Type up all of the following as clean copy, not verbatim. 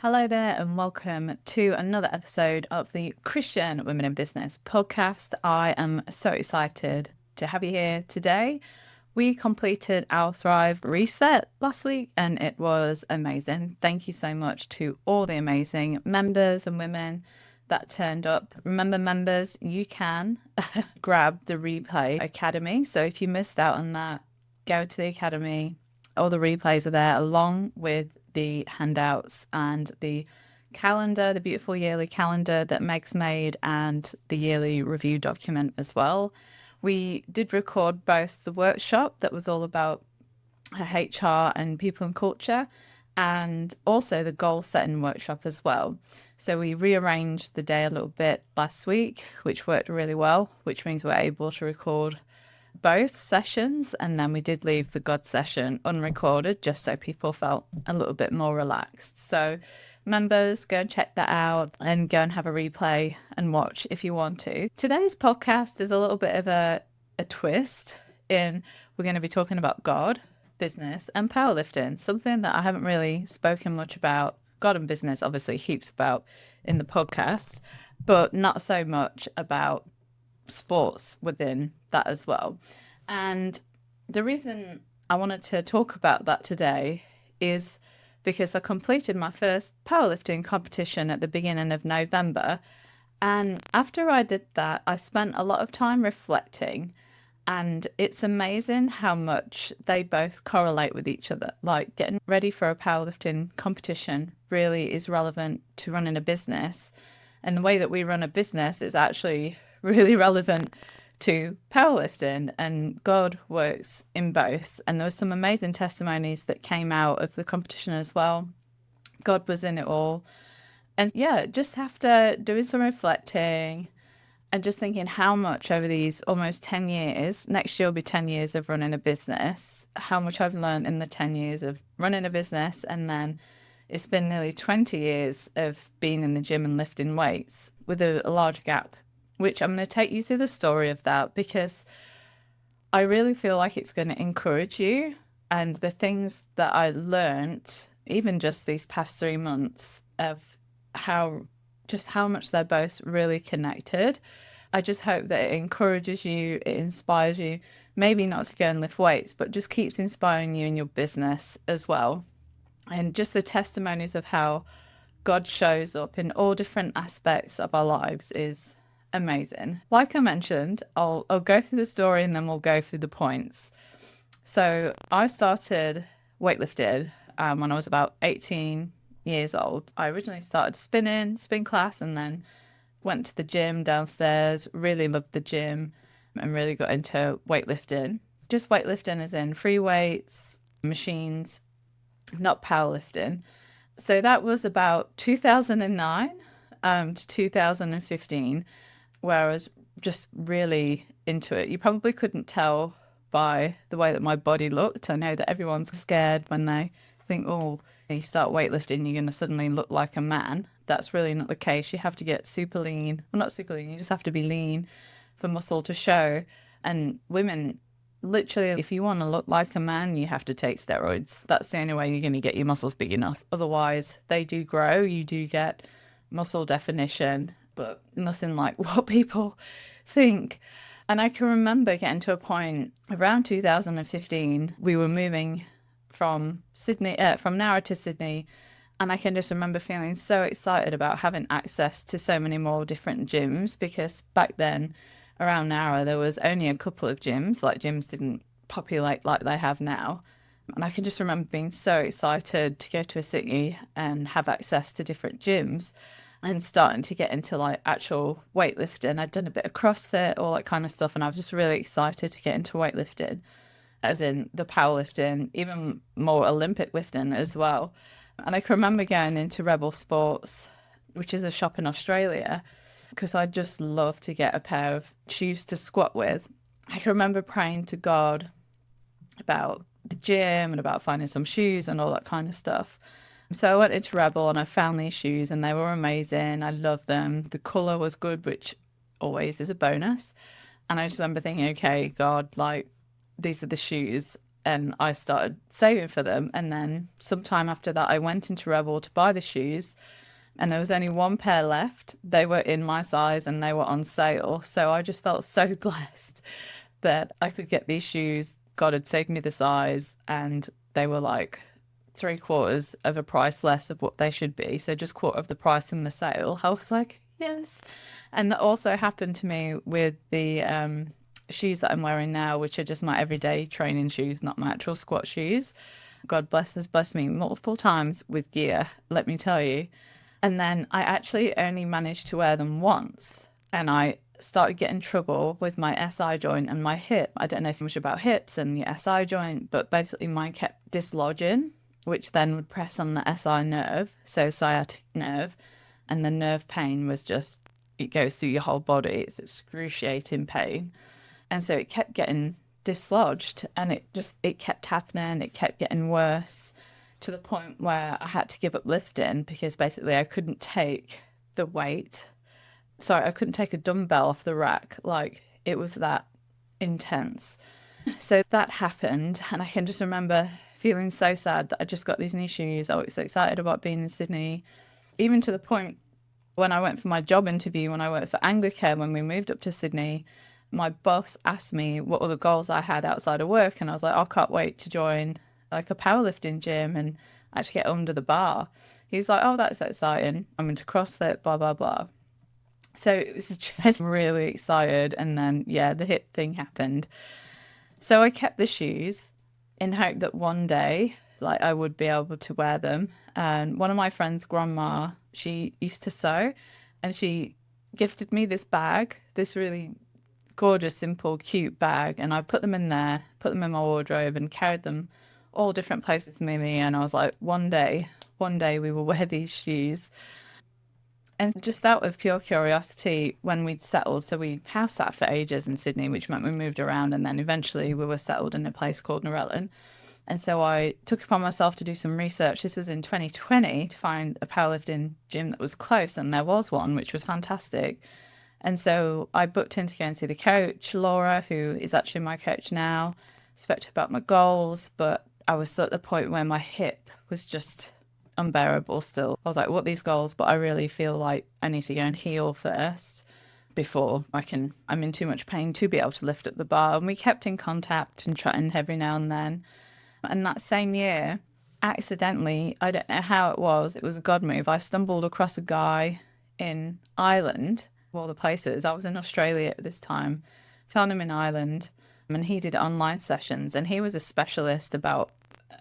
Hello there, and welcome to another episode of the Christian Women in Business podcast. I am so excited to have you here today. We completed our Thrive Reset last week, and it was amazing. Thank you so much to all the amazing members and women that turned up. Remember, members, you can grab the Replay Academy. So if you missed out on that, go to the Academy. All the replays are there, along with the handouts and the calendar, the beautiful yearly calendar that Meg's made, and the yearly review document as well. We did record both the workshop that was all about HR and people and culture, and also the goal setting workshop as well. So we rearranged the day a little bit last week, which worked really well, which means we're able to record both sessions, and then we did leave the God session unrecorded just so people felt a little bit more relaxed. So members, go and check that out and go and have a replay and watch if you want to. Today's podcast is a little bit of a twist in we're going to be talking about God, business and powerlifting, something that I haven't really spoken much about. God and business obviously heaps about in the podcast, but not so much about sports within that as well. And the reason I wanted to talk about that today is because I completed my first powerlifting competition at the beginning of November. And after I did that, I spent a lot of time reflecting, and it's amazing how much they both correlate with each other. Like, getting ready for a powerlifting competition really is relevant to running a business. And the way that we run a business is actually really relevant to powerlifting, and God works in both. And there were some amazing testimonies that came out of the competition as well. God was in it all. And yeah, just after doing some reflecting and just thinking how much over these almost 10 years, next year will be 10 years of running a business, how much I've learned in the 10 years of running a business. And then it's been nearly 20 years of being in the gym and lifting weights with a large gap, which I'm going to take you through the story of that, because I really feel like it's going to encourage you. And the things that I learned, even just these past 3 months, of how much they're both really connected. I just hope that it encourages you, it inspires you, maybe not to go and lift weights, but just keeps inspiring you in your business as well. And just the testimonies of how God shows up in all different aspects of our lives is amazing. Like I mentioned, I'll go through the story and then we'll go through the points. So I started weightlifting when I was about 18 years old. I originally started spin class, and then went to the gym downstairs, really loved the gym, and really got into weightlifting. Just weightlifting as in free weights, machines, not powerlifting. So that was about 2009 to 2015, where I was just really into it. You probably couldn't tell by the way that my body looked. I know that everyone's scared when they think, oh, you start weightlifting, you're going to suddenly look like a man. That's really not the case. You have to get super lean. Well, not super lean, you just have to be lean for muscle to show. And women, literally, if you want to look like a man, you have to take steroids. That's the only way you're going to get your muscles big enough. Otherwise, they do grow. You do get muscle definition, but nothing like what people think. And I can remember getting to a point around 2015, we were moving from Nara to Sydney. And I can just remember feeling so excited about having access to so many more different gyms, because back then around Nara, there was only a couple of gyms. Like, gyms didn't populate like they have now. And I can just remember being so excited to go to a city and have access to different gyms, and starting to get into like actual weightlifting. I'd done a bit of CrossFit, all that kind of stuff. And I was just really excited to get into weightlifting, as in the powerlifting, even more Olympic lifting as well. And I can remember going into Rebel Sports, which is a shop in Australia, because I just love to get a pair of shoes to squat with. I can remember praying to God about the gym and about finding some shoes and all that kind of stuff. So I went into Rebel and I found these shoes, and they were amazing. I loved them. The colour was good, which always is a bonus. And I just remember thinking, okay, God, like, these are the shoes. and I started saving for them. And then sometime after that, I went into Rebel to buy the shoes, and there was only one pair left. They were in my size and they were on sale. So I just felt so blessed that I could get these shoes. God had saved me the size, and they were like 3/4 of a price less of what they should be. So just quarter of the price in the sale. I was like, yes. And that also happened to me with the shoes that I'm wearing now, which are just my everyday training shoes, not my actual squat shoes. God has blessed me multiple times with gear, let me tell you. And then I actually only managed to wear them once, and I started getting trouble with my SI joint and my hip. I don't know so much about hips and your SI joint, but basically mine kept dislodging, which then would press on the SI nerve, so sciatic nerve, and the nerve pain was just, it goes through your whole body. It's excruciating pain. And so it kept getting dislodged, and it kept happening. It kept getting worse to the point where I had to give up lifting because basically I couldn't take the weight. Sorry, I couldn't take a dumbbell off the rack. Like, it was that intense. So that happened, and I can just remember feeling so sad that I just got these new shoes. I was so excited about being in Sydney, even to the point when I went for my job interview when I worked for Anglicare when we moved up to Sydney. My boss asked me what were the goals I had outside of work, and I was like, I can't wait to join like a powerlifting gym and actually get under the bar. He's like, oh, that's exciting. I'm into CrossFit, blah, blah, blah. So it was just really excited. And then, yeah, the hip thing happened. So I kept the shoes in hope that one day, like, I would be able to wear them. And one of my friends' grandma, she used to sew, and she gifted me this bag, this really gorgeous, simple, cute bag. And I put them in there, put them in my wardrobe, and carried them all different places with me. And I was like, one day we will wear these shoes. And just out of pure curiosity, when we'd settled, so we house sat for ages in Sydney, which meant we moved around, and then eventually we were settled in a place called Narellan. And so I took upon myself to do some research. This was in 2020 to find a powerlifting gym that was close, and there was one, which was fantastic. And so I booked in to go and see the coach, Laura, who is actually my coach now. Spoke to her about my goals, but I was still at the point where my hip was just unbearable still. I was like, what are these goals? But I really feel like I need to go and heal first before I'm in too much pain to be able to lift up the bar. And we kept in contact and chatting every now and then. And that same year, accidentally, I don't know how it was a God move. I stumbled across a guy in Ireland, of all the places. I was in Australia at this time, found him in Ireland, and he did online sessions, and he was a specialist about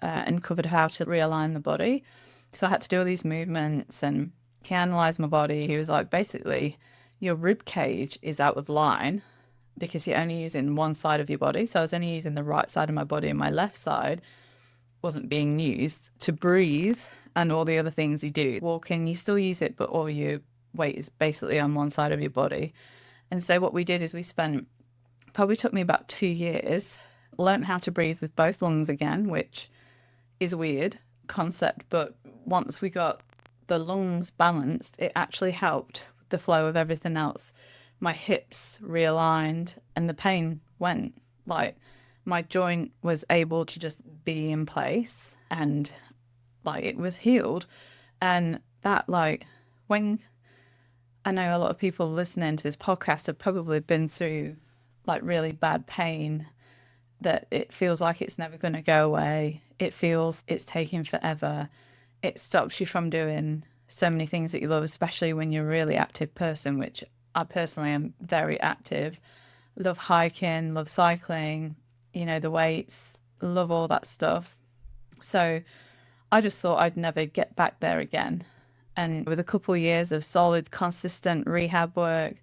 and covered how to realign the body. So I had to do all these movements, and he analysed my body. He was like, basically, your rib cage is out of line because you're only using one side of your body. So I was only using the right side of my body, and my left side wasn't being used to breathe and all the other things you do. Walking, you still use it, but all your weight is basically on one side of your body. And so what we did is we spent, probably took me about 2 years, learned how to breathe with both lungs again, which is a weird concept, but once we got the lungs balanced, it actually helped the flow of everything else. My hips realigned and the pain went. Like, my joint was able to just be in place, and like, it was healed. And that, like, when I know a lot of people listening to this podcast have probably been through like really bad pain, that it feels like it's never going to go away. It feels it's taking forever. It stops you from doing so many things that you love, especially when you're a really active person, which I personally am very active. Love hiking, love cycling, the weights, love all that stuff. So I just thought I'd never get back there again. And with a couple of years of solid, consistent rehab work,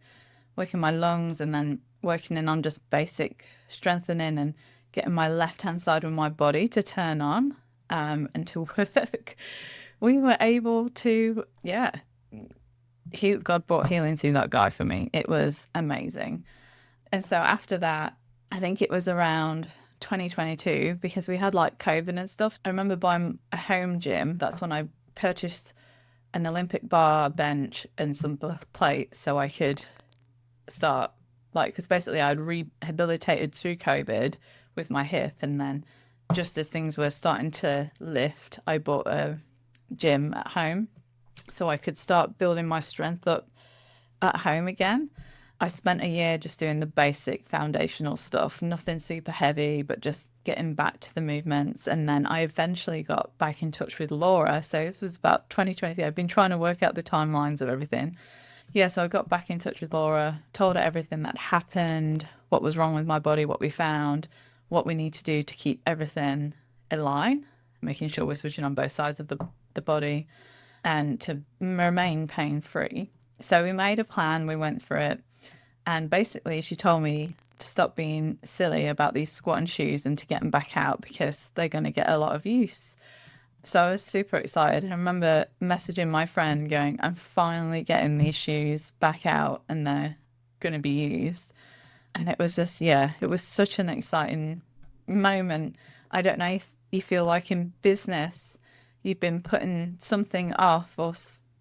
working my lungs, and then working in on just basic strengthening and getting my left-hand side of my body to turn on and to work, we were able to, God brought healing through that guy for me. It was amazing. And so after that, I think it was around 2022, because we had like COVID and stuff. I remember buying a home gym. That's when I purchased an Olympic bar, bench, and some plates so I could start, like, because basically I'd rehabilitated through COVID with my hip, and then just as things were starting to lift, I bought a gym at home so I could start building my strength up at home again. I spent a year just doing the basic foundational stuff, nothing super heavy, but just getting back to the movements. And then I eventually got back in touch with Laura. So this was about 2023. I've been trying to work out the timelines of everything. Yeah, so I got back in touch with Laura, told her everything that happened, what was wrong with my body, what we found, what we need to do to keep everything in line, making sure we're switching on both sides of the body and to remain pain free. So we made a plan, we went for it. And basically, she told me to stop being silly about these squatting shoes and to get them back out because they're going to get a lot of use. So I was super excited. I remember messaging my friend going, I'm finally getting these shoes back out and they're going to be used. And it was just, yeah, it was such an exciting moment. I don't know if you feel like in business, you've been putting something off or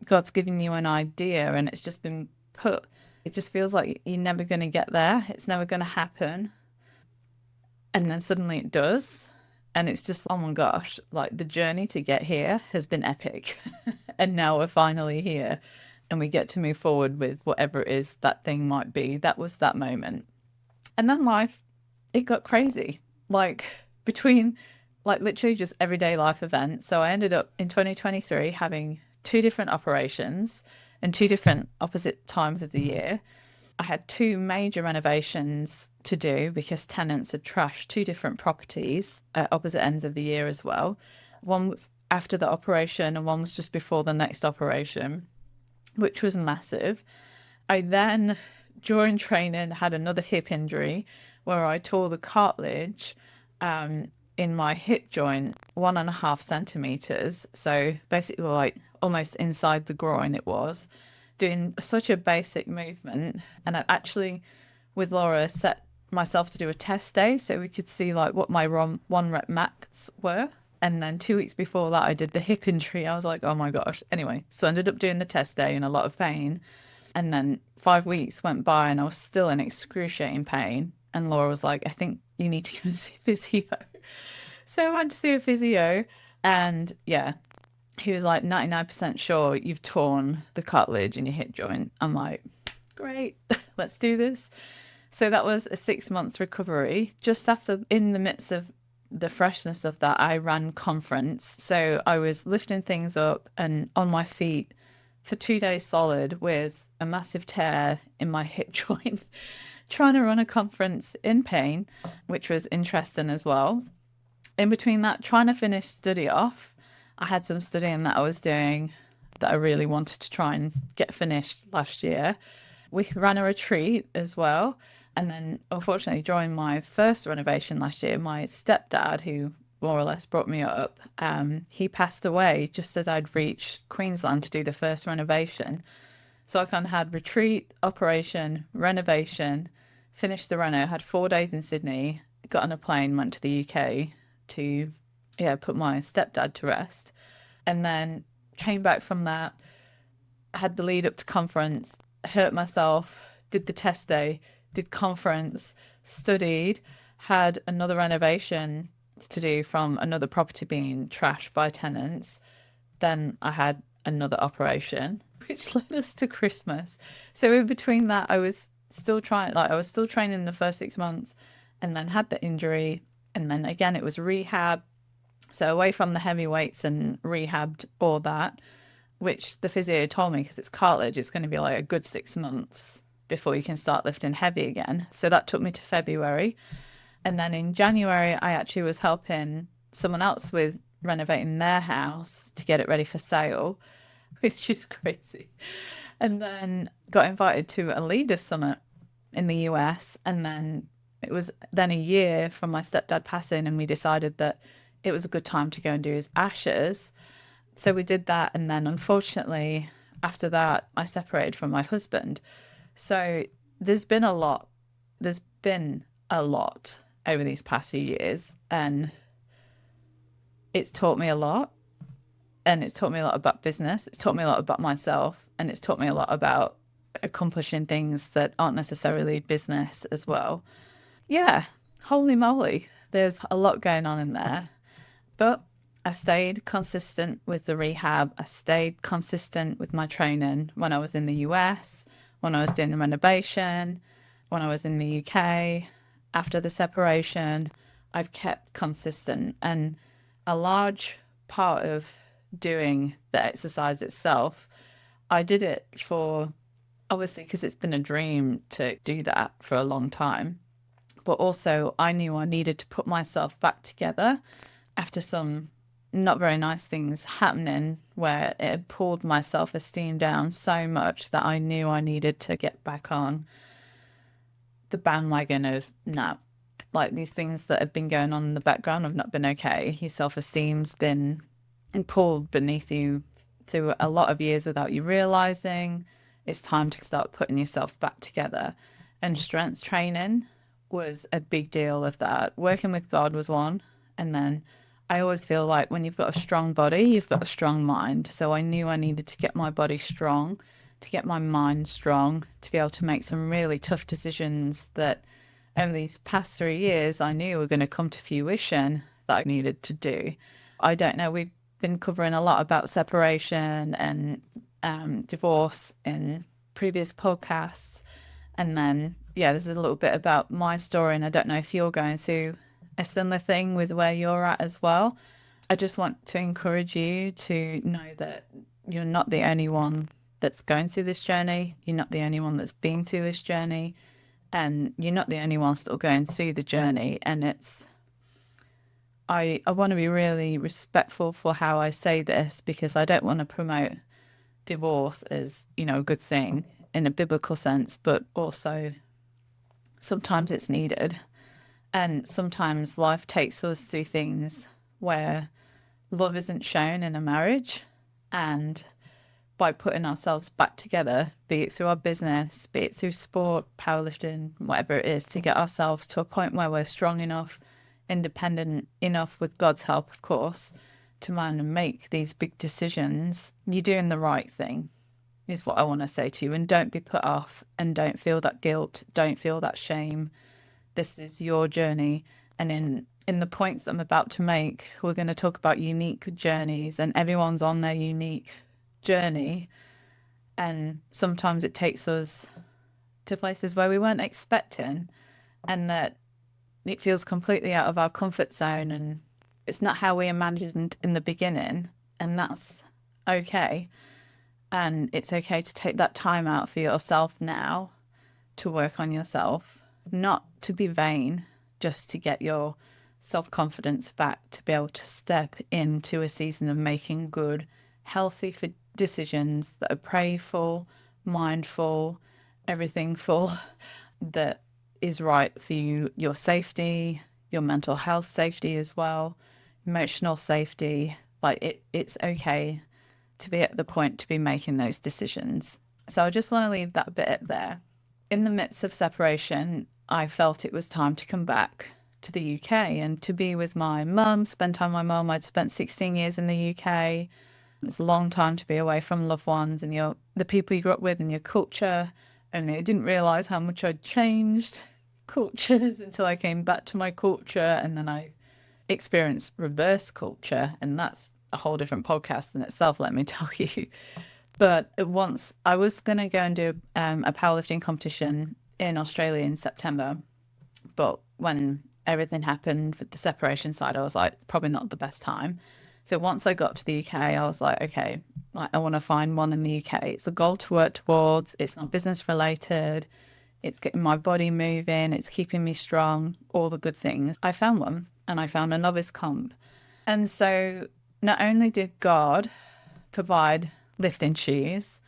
God's giving you an idea and it's just been put. It just feels like you're never going to get there. It's never going to happen. And then suddenly it does. And it's just, oh my gosh, like the journey to get here has been epic. And now we're finally here and we get to move forward with whatever it is that thing might be. That was that moment. And then life, it got crazy. Like between like literally just everyday life events. So I ended up in 2023 having 2 different operations and 2 different opposite times of the year. I had 2 major renovations to do because tenants had trashed 2 different properties at opposite ends of the year as well. One was after the operation and one was just before the next operation, which was massive. I then, during training, had another hip injury where I tore the cartilage in my hip joint 1.5 centimeters. So basically like almost inside the groin it was, doing such a basic movement. And I actually, with Laura, set myself to do a test day so we could see like what my 1 rep max were. And then 2 weeks before that, I did the hip injury. I was like, oh my gosh. Anyway, so I ended up doing the test day in a lot of pain. And then 5 weeks went by and I was still in excruciating pain. And Laura was like, I think you need to go and see a physio. So I went to see a physio and yeah, he was like 99% sure you've torn the cartilage in your hip joint. I'm like, great, let's do this. So that was a 6-month recovery. Just after, in the midst of the freshness of that, I ran conference. So I was lifting things up and on my feet for 2 days solid with a massive tear in my hip joint, trying to run a conference in pain, which was interesting as well. In between that, trying to finish study off, I had some studying that I was doing that I really wanted to try and get finished last year. We ran a retreat as well. And then, unfortunately, during my first renovation last year, my stepdad, who more or less brought me up, he passed away just as I'd reached Queensland to do the first renovation. So I kind of had retreat, operation, renovation, finished the reno, had 4 days in Sydney, got on a plane, went to the UK to put my stepdad to rest, and then came back from that, had the lead up to conference, hurt myself, did the test day, did conference, studied, had another renovation to do from another property being trashed by tenants. Then I had another operation, which led us to Christmas. So in between that, I was still training the first 6 months and then had the injury. And then again, it was rehab. So away from the heavy weights and rehabbed all that, which the physio told me because it's cartilage, it's going to be like a good 6 months before you can start lifting heavy again. So that took me to February. And then in January, I actually was helping someone else with renovating their house to get it ready for sale, which is crazy. And then got invited to a leaders summit in the US. And then it was then a year from my stepdad passing, and we decided that it was a good time to go and do his ashes. So we did that. And then unfortunately, after that, I separated from my husband. So there's been a lot. There's been a lot over these past few years, and it's taught me a lot. And it's taught me a lot about business. It's taught me a lot about myself, and it's taught me a lot about accomplishing things that aren't necessarily business as well. Yeah, holy moly. there's a lot going on in there. But I stayed consistent with the rehab. I stayed consistent with my training when I was in the US, when I was doing the renovation, when I was in the UK, after the separation. I've kept consistent. And a large part of doing the exercise itself, I did it for, obviously, because it's been a dream to do that for a long time. But also, I knew I needed to put myself back together after some not very nice things happening where it had pulled my self-esteem down so much that I knew I needed to get back on the bandwagon of, no, like these things that have been going on in the background have not been okay. Your self-esteem's been pulled beneath you through a lot of years without you realizing. It's time to start putting yourself back together. And strength training was a big deal of that. Working with God was one. And then I always feel like when you've got a strong body, you've got a strong mind. So I knew I needed to get my body strong, to get my mind strong, to be able to make some really tough decisions that over these past 3 years I knew were going to come to fruition that I needed to do. I don't know, we've been covering a lot about separation and divorce in previous podcasts. And then, yeah, there's a little bit about my story. And I don't know if you're going through a similar thing with where you're at as well. I just want to encourage you to know that you're not the only one that's going through this journey. You're not the only one that's been through this journey. And you're not the only one still going through the journey. And I want to be really respectful for how I say this, because I don't want to promote divorce as, a good thing in a biblical sense, but also sometimes it's needed. And sometimes life takes us through things where love isn't shown in a marriage. And by putting ourselves back together, be it through our business, be it through sport, powerlifting, whatever it is, to get ourselves to a point where we're strong enough, independent enough, with God's help, of course, to man and make these big decisions, you're doing the right thing, is what I want to say to you. And don't be put off, and don't feel that guilt, don't feel that shame. This is your journey. And in the points that I'm about to make, we're going to talk about unique journeys, and everyone's on their unique journey. And sometimes it takes us to places where we weren't expecting, and that it feels completely out of our comfort zone, and it's not how we imagined in the beginning. And that's okay. And it's okay to take that time out for yourself now to work on yourself, not to be vain, just to get your self-confidence back, to be able to step into a season of making good, healthy decisions that are prayerful, mindful, everything full that is right for you, your safety, your mental health safety as well, emotional safety. Like it's okay to be at the point to be making those decisions. So I just want to leave that bit there. In the midst of separation, I felt it was time to come back to the UK and to be with my mum, spend time with my mum. I'd spent 16 years in the UK. It's a long time to be away from loved ones and the people you grew up with and your culture. Only I didn't realise how much I'd changed cultures until I came back to my culture, and then I experienced reverse culture, and that's a whole different podcast in itself, let me tell you. But once I was going to go and do a powerlifting competition in Australia in September, but when everything happened with the separation side, I was like, probably not the best time. So once I got to the UK, I was like, okay, I want to find one in the UK. It's a goal to work towards. It's not business related. It's getting my body moving. It's keeping me strong, all the good things. I found one, and I found a novice comp. And so not only did God provide lifting shoes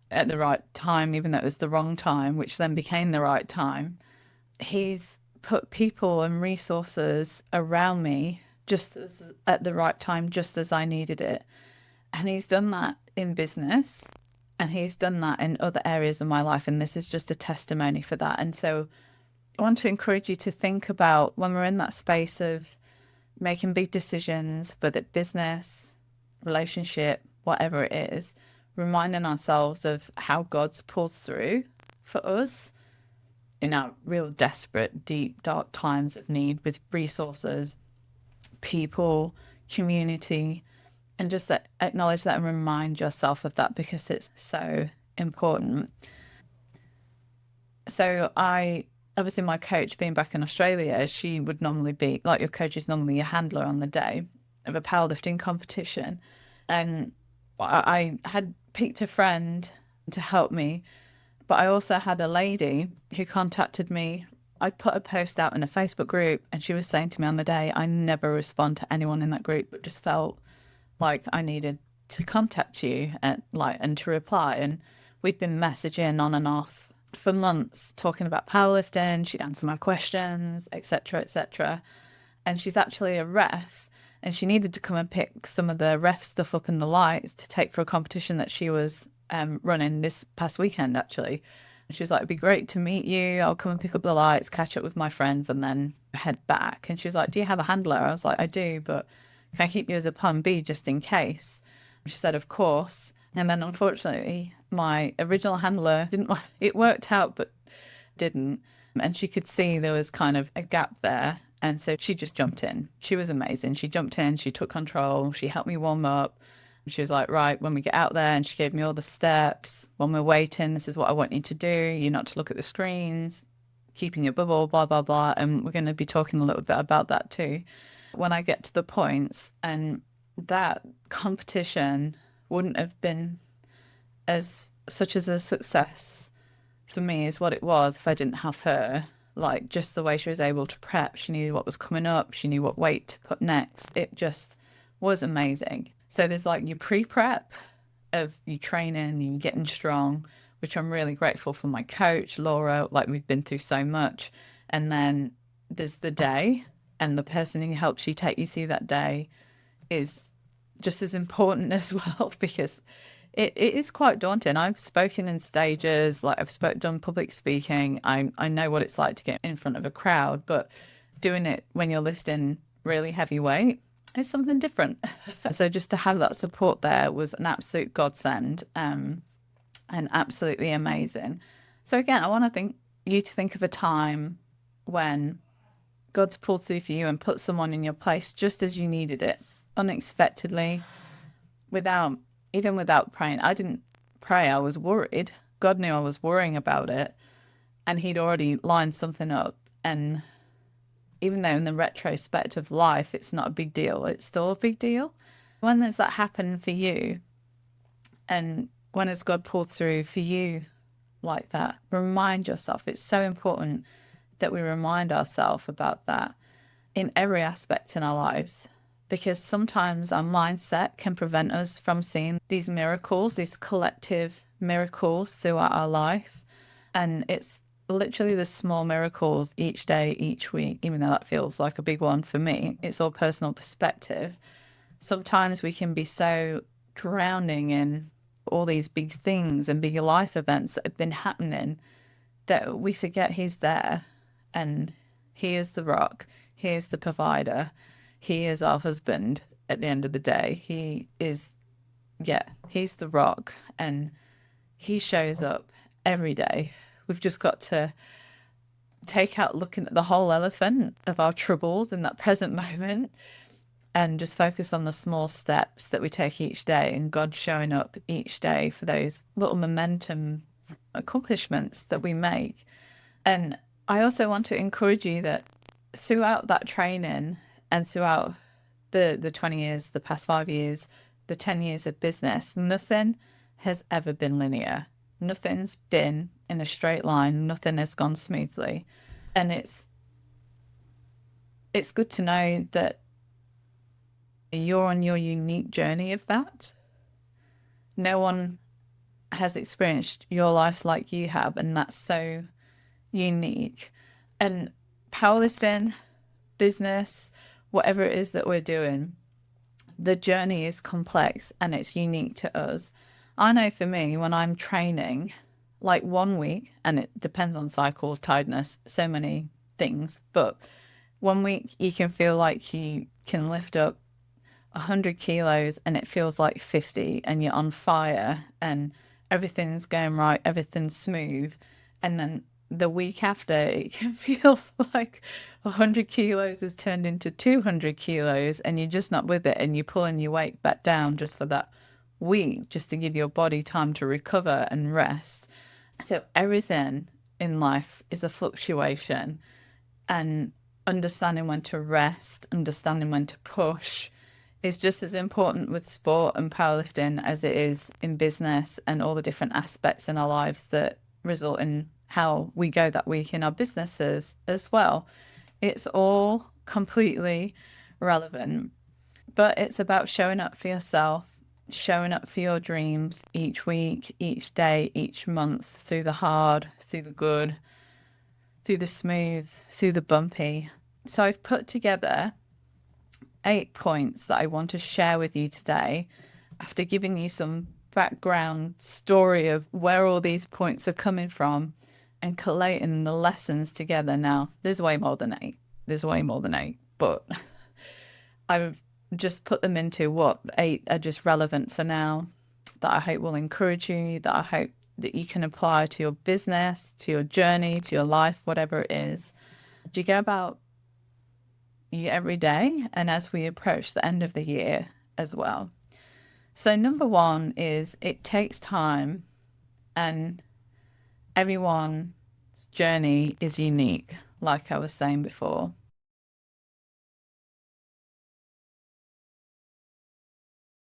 at the right time, even though it was the wrong time, which then became the right time, he's put people and resources around me just as at the right time, just as I needed it. And he's done that in business, and he's done that in other areas of my life. And this is just a testimony for that. And so I want to encourage you to think about, when we're in that space of making big decisions, whether it's business, relationship, whatever it is, reminding ourselves of how God's pulled through for us in our real desperate, deep, dark times of need with resources, people, community, and just that, acknowledge that and remind yourself of that because it's so important. So obviously my coach being back in Australia, she would normally be like, your coach is normally a handler on the day of a powerlifting competition. And I had picked a friend to help me, but I also had a lady who contacted me. I put a post out in a Facebook group and she was saying to me on the day, I never respond to anyone in that group, but just felt like I needed to contact you and to reply. And we'd been messaging on and off for months talking about powerlifting. She'd answer my questions, etc., etc. And she's actually a ref, and she needed to come and pick some of the ref stuff up in the lights to take for a competition that she was running this past weekend, actually. And she was like, it'd be great to meet you. I'll come and pick up the lights, catch up with my friends, and then head back. And she was like, do you have a handler? I was like, I do, but can I keep you as a plan B just in case? She said, of course. And then unfortunately, my original handler it worked out, but didn't. And she could see there was kind of a gap there. And so she just jumped in. She was amazing. She jumped in, she took control, she helped me warm up. She was like, right, when we get out there, and she gave me all the steps. When we're waiting, this is what I want you to do. You're not to look at the screens, keeping your bubble, blah, blah, blah. And we're going to be talking a little bit about that too when I get to the points. And that competition wouldn't have been as such as a success for me as what it was if I didn't have her. Like, just the way she was able to prep, she knew what was coming up, she knew what weight to put next. It just was amazing. So there's like your pre-prep of you training, you getting strong, which I'm really grateful for my coach, Laura. Like, we've been through so much. And then there's the day, and the person who helps you take you through that day is just as important as well, because it is quite daunting. I've spoken in stages, like done public speaking. I know what it's like to get in front of a crowd, but doing it when you're lifting really heavy weight is something different. So just to have that support there was an absolute godsend, and absolutely amazing. So again, I want to think of a time when God's pulled through for you and put someone in your place just as you needed it, unexpectedly, even without praying. I didn't pray, I was worried. God knew I was worrying about it, and he'd already lined something up. And even though in the retrospect of life it's not a big deal, it's still a big deal. When does that happen for you? And when has God pulled through for you like that? Remind yourself. It's so important that we remind ourselves about that in every aspect in our lives, because sometimes our mindset can prevent us from seeing these miracles, these collective miracles throughout our life. And it's literally the small miracles each day, each week, even though that feels like a big one for me. It's all personal perspective. Sometimes we can be so drowning in all these big things and big life events that have been happening that we forget he's there, and he is the rock, he is the provider, he is our husband at the end of the day. He's the rock, and he shows up every day. We've just got to take out looking at the whole elephant of our troubles in that present moment and just focus on the small steps that we take each day, and God showing up each day for those little momentum accomplishments that we make. And I also want to encourage you that throughout that training and throughout the 20 years, the past 5 years, the 10 years of business, nothing has ever been linear. Nothing's been in a straight line. Nothing has gone smoothly. And it's good to know that you're on your unique journey of that. No one has experienced your life like you have, and that's so unique. And powerlifting, business, whatever it is that we're doing, the journey is complex and it's unique to us. I know for me, when I'm training, like 1 week, and it depends on cycles, tiredness, so many things, but 1 week you can feel like you can lift up 100 kilos and it feels like 50, and you're on fire and everything's going right, everything's smooth. And then the week after, it can feel like 100 kilos has turned into 200 kilos and you're just not with it, and you're pulling your weight back down just for that week, just to give your body time to recover and rest. So everything in life is a fluctuation, and understanding when to rest, understanding when to push is just as important with sport and powerlifting as it is in business and all the different aspects in our lives that result in how we go that week in our businesses as well. It's all completely relevant, but it's about showing up for yourself, showing up for your dreams each week, each day, each month, through the hard, through the good, through the smooth, through the bumpy. So I've put together 8 points that I want to share with you today, after giving you some background story of where all these points are coming from and collating the lessons together. Now, there's way more than 8. There's way more than 8, but I've just put them into what 8 are just relevant for now, that I hope will encourage you, that I hope that you can apply to your business, to your journey, to your life, whatever it is. Do you go about every day, and as we approach the end of the year as well? So number 1 is it takes time, and everyone's journey is unique, like I was saying before.